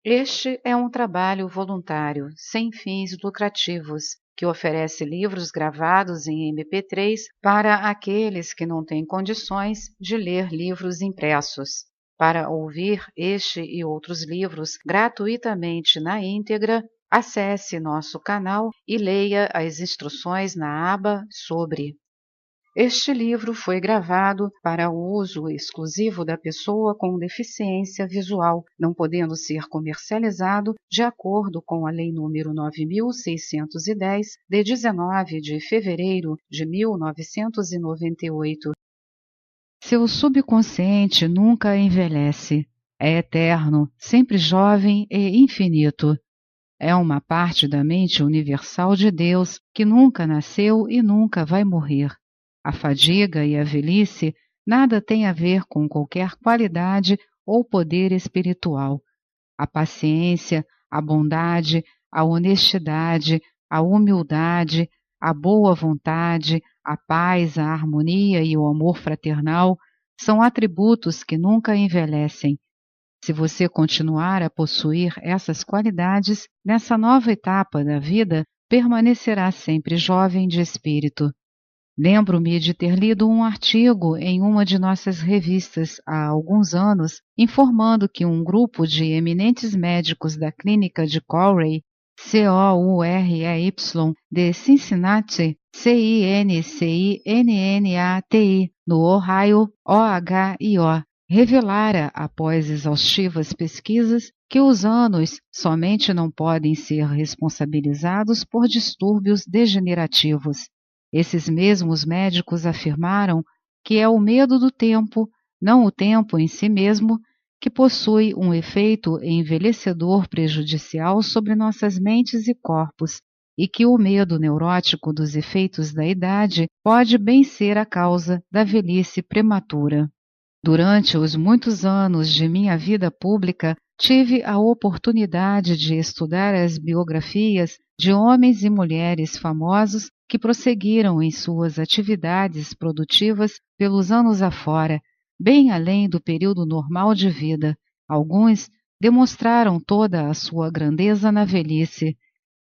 Este é um trabalho voluntário, sem fins lucrativos, que oferece livros gravados em MP3 para aqueles que não têm condições de ler livros impressos. Para ouvir este e outros livros gratuitamente na íntegra, acesse nosso canal e leia as instruções na aba Sobre. Este livro foi gravado para o uso exclusivo da pessoa com deficiência visual, não podendo ser comercializado de acordo com a Lei nº 9.610, de 19 de fevereiro de 1998. Seu subconsciente nunca envelhece. É eterno, sempre jovem e infinito. É uma parte da mente universal de Deus que nunca nasceu e nunca vai morrer. A fadiga e a velhice nada têm a ver com qualquer qualidade ou poder espiritual. A paciência, a bondade, a honestidade, a humildade, a boa vontade, a paz, a harmonia e o amor fraternal são atributos que nunca envelhecem. Se você continuar a possuir essas qualidades, nessa nova etapa da vida, permanecerá sempre jovem de espírito. Lembro-me de ter lido um artigo em uma de nossas revistas há alguns anos, informando que um grupo de eminentes médicos da clínica de Corey, Courey, de Cincinnati, Cincinnati, no Ohio, Ohio, revelara, após exaustivas pesquisas, que os anos somente não podem ser responsabilizados por distúrbios degenerativos. Esses mesmos médicos afirmaram que é o medo do tempo, não o tempo em si mesmo, que possui um efeito envelhecedor prejudicial sobre nossas mentes e corpos, e que o medo neurótico dos efeitos da idade pode bem ser a causa da velhice prematura. Durante os muitos anos de minha vida pública, tive a oportunidade de estudar as biografias de homens e mulheres famosos que prosseguiram em suas atividades produtivas pelos anos afora, bem além do período normal de vida. Alguns demonstraram toda a sua grandeza na velhice.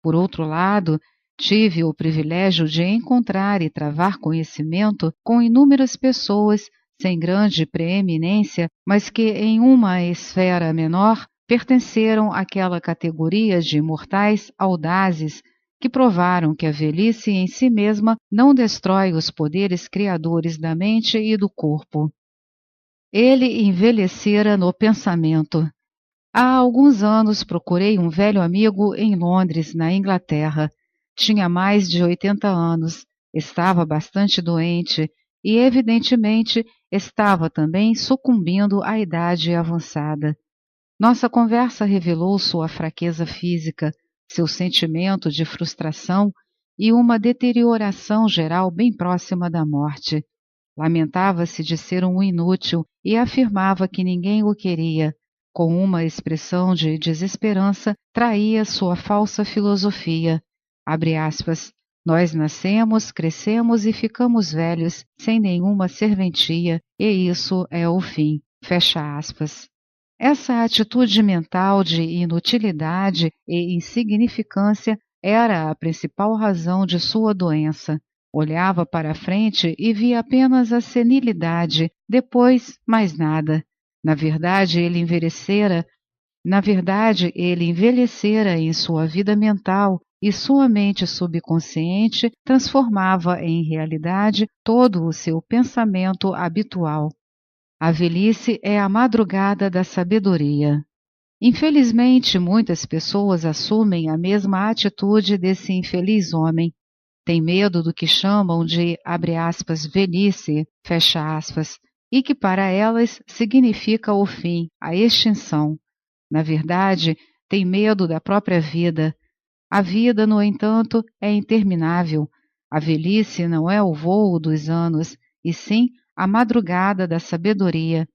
Por outro lado, tive o privilégio de encontrar e travar conhecimento com inúmeras pessoas sem grande preeminência, mas que em uma esfera menor pertenceram àquela categoria de imortais audazes que provaram que a velhice em si mesma não destrói os poderes criadores da mente e do corpo. Ele envelhecera no pensamento. Há alguns anos procurei um velho amigo em Londres, na Inglaterra. Tinha mais de 80 anos, estava bastante doente e, evidentemente, estava também sucumbindo à idade avançada. Nossa conversa revelou sua fraqueza física, seu sentimento de frustração e uma deterioração geral bem próxima da morte. Lamentava-se de ser um inútil e afirmava que ninguém o queria. Com uma expressão de desesperança, traía sua falsa filosofia. Abre aspas. Nós nascemos, crescemos e ficamos velhos, sem nenhuma serventia, e isso é o fim. Fecha aspas. Essa atitude mental de inutilidade e insignificância era a principal razão de sua doença. Olhava para a frente e via apenas a senilidade, depois mais nada. Na verdade, ele envelhecera em sua vida mental e sua mente subconsciente transformava em realidade todo o seu pensamento habitual. A velhice é a madrugada da sabedoria. Infelizmente, muitas pessoas assumem a mesma atitude desse infeliz homem. Têm medo do que chamam de, abre aspas, velhice, fecha aspas, e que para elas significa o fim, a extinção. Na verdade, têm medo da própria vida. A vida, no entanto, é interminável. A velhice não é o vôo dos anos, e sim a madrugada da sabedoria.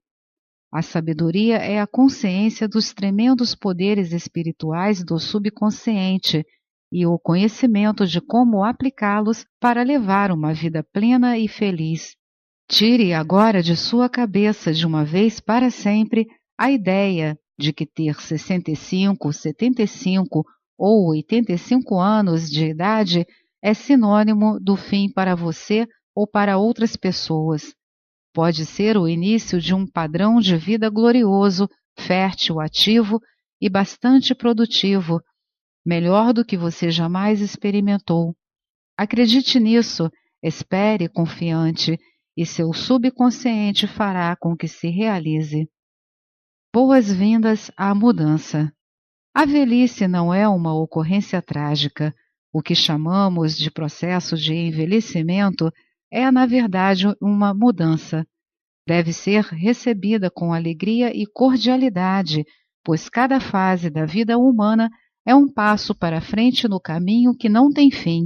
A sabedoria é a consciência dos tremendos poderes espirituais do subconsciente e o conhecimento de como aplicá-los para levar uma vida plena e feliz. Tire agora de sua cabeça de uma vez para sempre a ideia de que ter 65, 75 ou 85 anos de idade é sinônimo do fim para você ou para outras pessoas. Pode ser o início de um padrão de vida glorioso, fértil, ativo e bastante produtivo, melhor do que você jamais experimentou. Acredite nisso, espere confiante, e seu subconsciente fará com que se realize. Boas-vindas à mudança. A velhice não é uma ocorrência trágica. O que chamamos de processo de envelhecimento é, na verdade, uma mudança. Deve ser recebida com alegria e cordialidade, pois cada fase da vida humana é um passo para frente no caminho que não tem fim.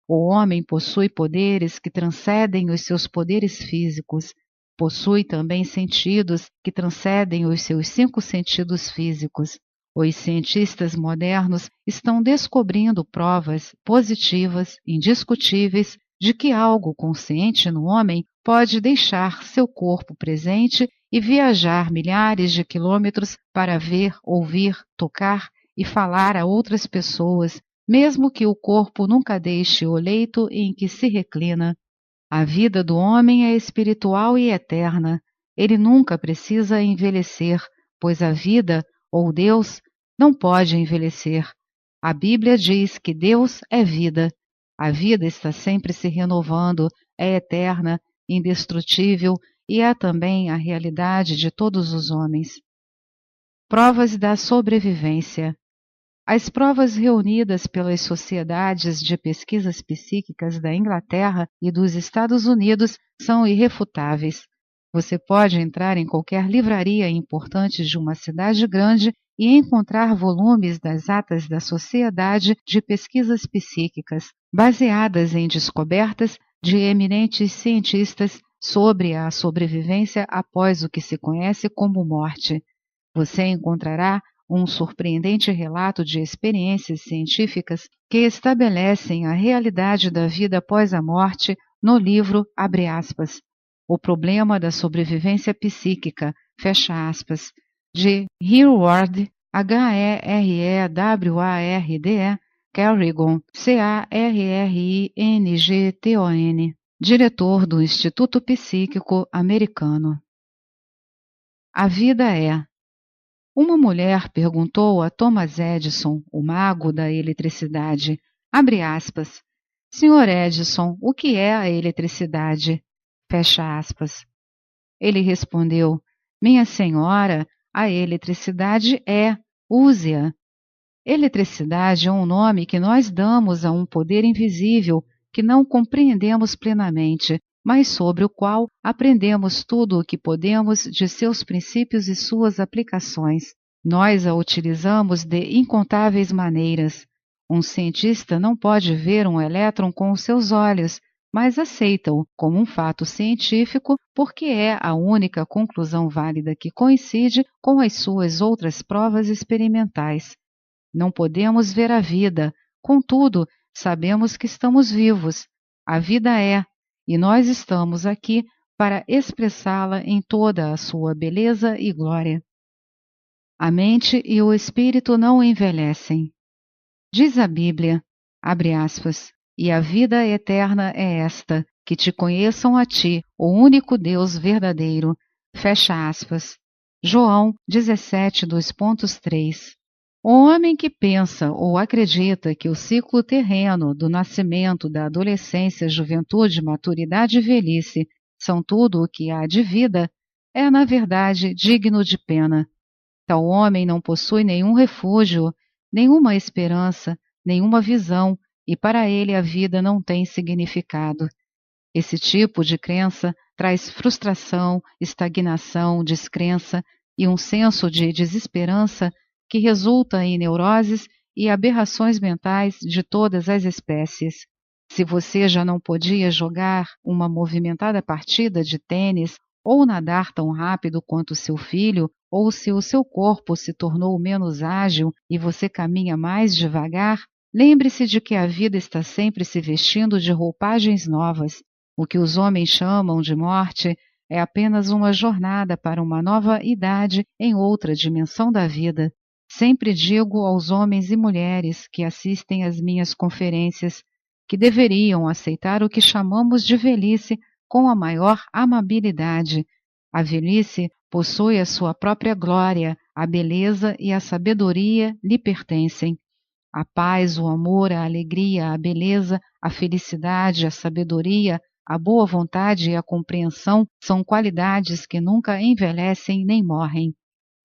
O homem possui poderes que transcendem os seus poderes físicos. Possui também sentidos que transcendem os seus 5 sentidos físicos. Os cientistas modernos estão descobrindo provas positivas, indiscutíveis, de que algo consciente no homem pode deixar seu corpo presente e viajar milhares de quilômetros para ver, ouvir, tocar e falar a outras pessoas, mesmo que o corpo nunca deixe o leito em que se reclina. A vida do homem é espiritual e eterna. Ele nunca precisa envelhecer, pois a vida, ou Deus, não pode envelhecer. A Bíblia diz que Deus é vida. A vida está sempre se renovando, é eterna, indestrutível e é também a realidade de todos os homens. Provas da sobrevivência. As provas reunidas pelas sociedades de pesquisas psíquicas da Inglaterra e dos Estados Unidos são irrefutáveis. Você pode entrar em qualquer livraria importante de uma cidade grande e encontrar volumes das atas da Sociedade de Pesquisas Psíquicas, baseadas em descobertas de eminentes cientistas sobre a sobrevivência após o que se conhece como morte. Você encontrará um surpreendente relato de experiências científicas que estabelecem a realidade da vida após a morte no livro, abre aspas, O Problema da Sobrevivência Psíquica, fecha aspas, de Hereward, Hereward, Carrigon, Carrington, diretor do Instituto Psíquico Americano. A vida é. Uma mulher perguntou a Thomas Edison, o mago da eletricidade, abre aspas, Senhor Edison, o que é a eletricidade? Fecha aspas. Ele respondeu, minha senhora, a eletricidade é, use-a. Eletricidade é um nome que nós damos a um poder invisível que não compreendemos plenamente, mas sobre o qual aprendemos tudo o que podemos de seus princípios e suas aplicações. Nós a utilizamos de incontáveis maneiras. Um cientista não pode ver um elétron com os seus olhos, mas aceita-o como um fato científico porque é a única conclusão válida que coincide com as suas outras provas experimentais. Não podemos ver a vida, contudo, sabemos que estamos vivos. A vida é, e nós estamos aqui para expressá-la em toda a sua beleza e glória. A mente e o espírito não envelhecem. Diz a Bíblia, abre aspas, e a vida eterna é esta, que te conheçam a ti, o único Deus verdadeiro, fecha aspas. João 17:3. O homem que pensa ou acredita que o ciclo terreno do nascimento, da adolescência, juventude, maturidade e velhice são tudo o que há de vida, é, na verdade, digno de pena. Tal homem não possui nenhum refúgio, nenhuma esperança, nenhuma visão, e para ele a vida não tem significado. Esse tipo de crença traz frustração, estagnação, descrença e um senso de desesperança que resulta em neuroses e aberrações mentais de todas as espécies. Se você já não podia jogar uma movimentada partida de tênis ou nadar tão rápido quanto seu filho, ou se o seu corpo se tornou menos ágil e você caminha mais devagar, lembre-se de que a vida está sempre se vestindo de roupagens novas. O que os homens chamam de morte é apenas uma jornada para uma nova idade em outra dimensão da vida. Sempre digo aos homens e mulheres que assistem às minhas conferências que deveriam aceitar o que chamamos de velhice com a maior amabilidade. A velhice possui a sua própria glória, a beleza e a sabedoria lhe pertencem. A paz, o amor, a alegria, a beleza, a felicidade, a sabedoria, a boa vontade e a compreensão são qualidades que nunca envelhecem nem morrem.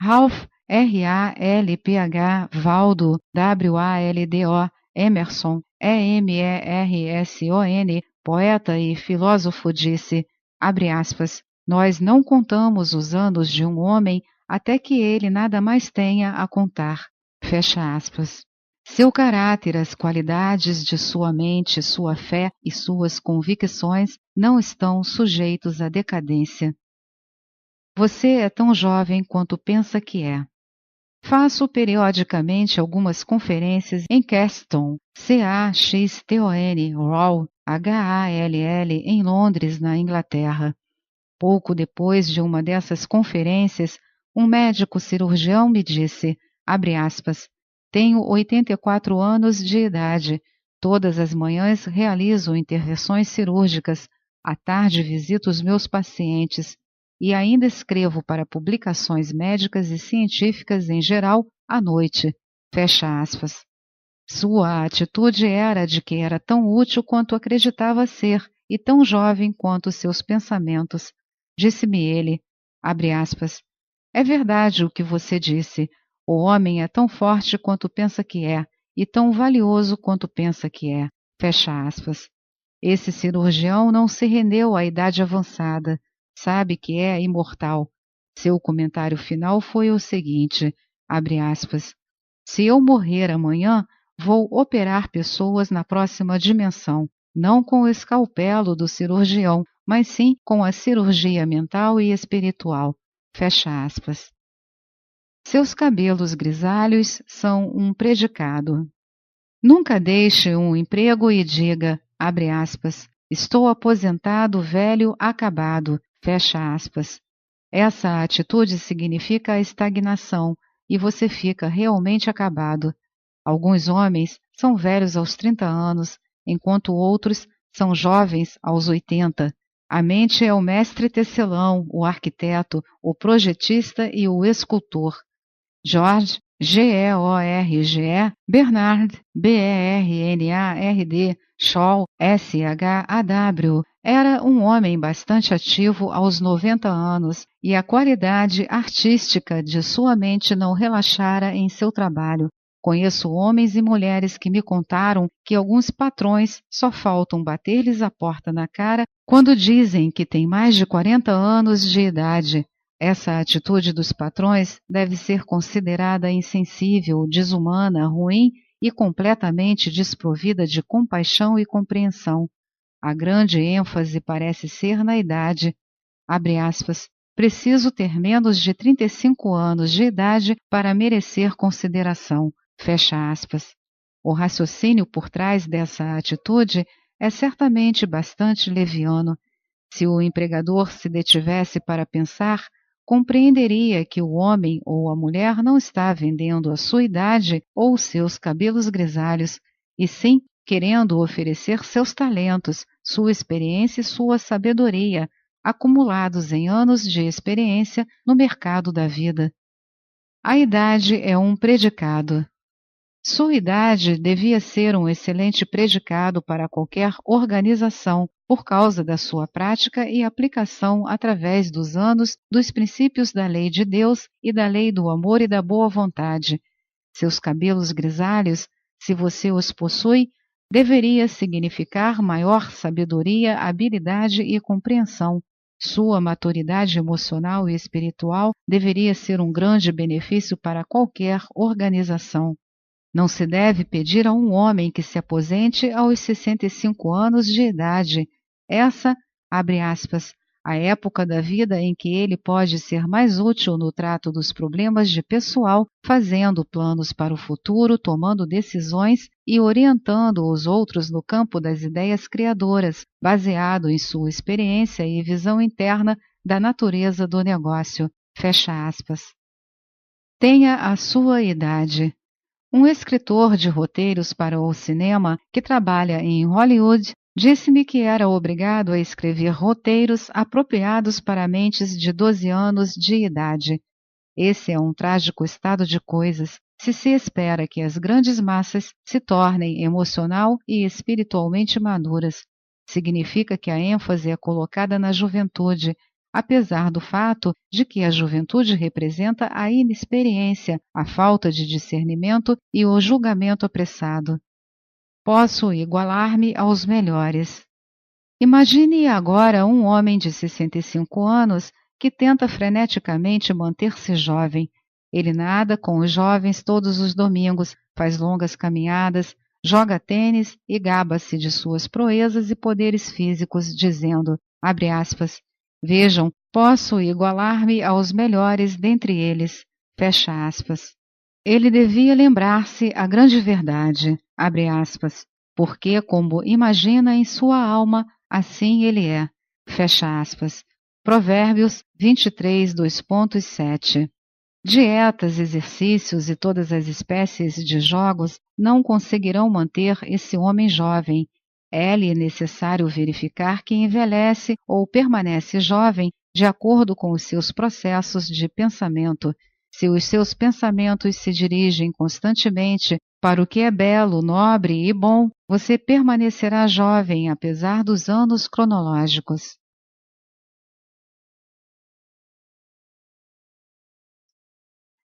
Ralph, R-A-L-P-H, Waldo, W-A-L-D-O, Emerson, E-M-E-R-S-O-N, poeta e filósofo disse, abre aspas, nós não contamos os anos de um homem até que ele nada mais tenha a contar. Fecha aspas. Seu caráter, as qualidades de sua mente, sua fé e suas convicções não estão sujeitos à decadência. Você é tão jovem quanto pensa que é. Faço periodicamente algumas conferências em Caston, C-A-X-T-O-N, Hall, H-A-L-L, em Londres, na Inglaterra. Pouco depois de uma dessas conferências, um médico cirurgião me disse, abre aspas, tenho 84 anos de idade. Todas as manhãs realizo intervenções cirúrgicas. À tarde visito os meus pacientes. E ainda escrevo para publicações médicas e científicas em geral à noite. Fecha aspas. Sua atitude era de que era tão útil quanto acreditava ser e tão jovem quanto seus pensamentos. Disse-me ele, abre aspas, é verdade o que você disse. O homem é tão forte quanto pensa que é, e tão valioso quanto pensa que é. Fecha aspas. Esse cirurgião não se rendeu à idade avançada. Sabe que é imortal. Seu comentário final foi o seguinte, abre aspas, se eu morrer amanhã, vou operar pessoas na próxima dimensão, não com o escalpelo do cirurgião, mas sim com a cirurgia mental e espiritual. Fecha aspas. Seus cabelos grisalhos são um predicado. Nunca deixe um emprego e diga, abre aspas, estou aposentado, velho, acabado, fecha aspas. Essa atitude significa a estagnação e você fica realmente acabado. Alguns homens são velhos aos 30 anos, enquanto outros são jovens aos 80. A mente é o mestre tecelão, o arquiteto, o projetista e o escultor. George, G-E-O-R-G-E, Bernard, B-E-R-N-A-R-D, Shaw, S-H-A-W, era um homem bastante ativo aos 90 anos e a qualidade artística de sua mente não relaxara em seu trabalho. Conheço homens e mulheres que me contaram que alguns patrões só faltam bater-lhes a porta na cara quando dizem que têm mais de 40 anos de idade. Essa atitude dos patrões deve ser considerada insensível, desumana, ruim e completamente desprovida de compaixão e compreensão. A grande ênfase parece ser na idade. Abre aspas, preciso ter menos de 35 anos de idade para merecer consideração. Fecha aspas. O raciocínio por trás dessa atitude é certamente bastante leviano. Se o empregador se detivesse para pensar, compreenderia que o homem ou a mulher não está vendendo a sua idade ou seus cabelos grisalhos, e sim querendo oferecer seus talentos, sua experiência e sua sabedoria, acumulados em anos de experiência no mercado da vida. A idade é um predicado. Sua idade devia ser um excelente predicado para qualquer organização, por causa da sua prática e aplicação através dos anos dos princípios da lei de Deus e da lei do amor e da boa vontade. Seus cabelos grisalhos, se você os possui, deveria significar maior sabedoria, habilidade e compreensão. Sua maturidade emocional e espiritual deveria ser um grande benefício para qualquer organização. Não se deve pedir a um homem que se aposente aos 65 anos de idade. Essa, abre aspas, a época da vida em que ele pode ser mais útil no trato dos problemas de pessoal, fazendo planos para o futuro, tomando decisões e orientando os outros no campo das ideias criadoras, baseado em sua experiência e visão interna da natureza do negócio. Fecha aspas. Tenha a sua idade. Um escritor de roteiros para o cinema que trabalha em Hollywood disse-me que era obrigado a escrever roteiros apropriados para mentes de 12 anos de idade. Esse é um trágico estado de coisas se espera que as grandes massas se tornem emocional e espiritualmente maduras. Significa que a ênfase é colocada na juventude, apesar do fato de que a juventude representa a inexperiência, a falta de discernimento e o julgamento apressado. Posso igualar-me aos melhores. Imagine agora um homem de 65 anos que tenta freneticamente manter-se jovem. Ele nada com os jovens todos os domingos, faz longas caminhadas, joga tênis e gaba-se de suas proezas e poderes físicos, dizendo, abre aspas, vejam, posso igualar-me aos melhores dentre eles, fecha aspas. Ele devia lembrar-se a grande verdade, abre aspas, porque como imagina em sua alma, assim ele é, fecha aspas. Provérbios 23, 2.7. Dietas, exercícios e todas as espécies de jogos não conseguirão manter esse homem jovem. É-lhe necessário verificar que envelhece ou permanece jovem de acordo com os seus processos de pensamento. Se os seus pensamentos se dirigem constantemente para o que é belo, nobre e bom, você permanecerá jovem apesar dos anos cronológicos.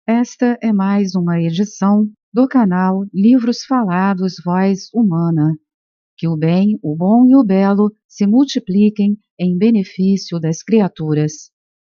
Esta é mais uma edição do canal Livros Falados Voz Humana. Que o bem, o bom e o belo se multipliquem em benefício das criaturas.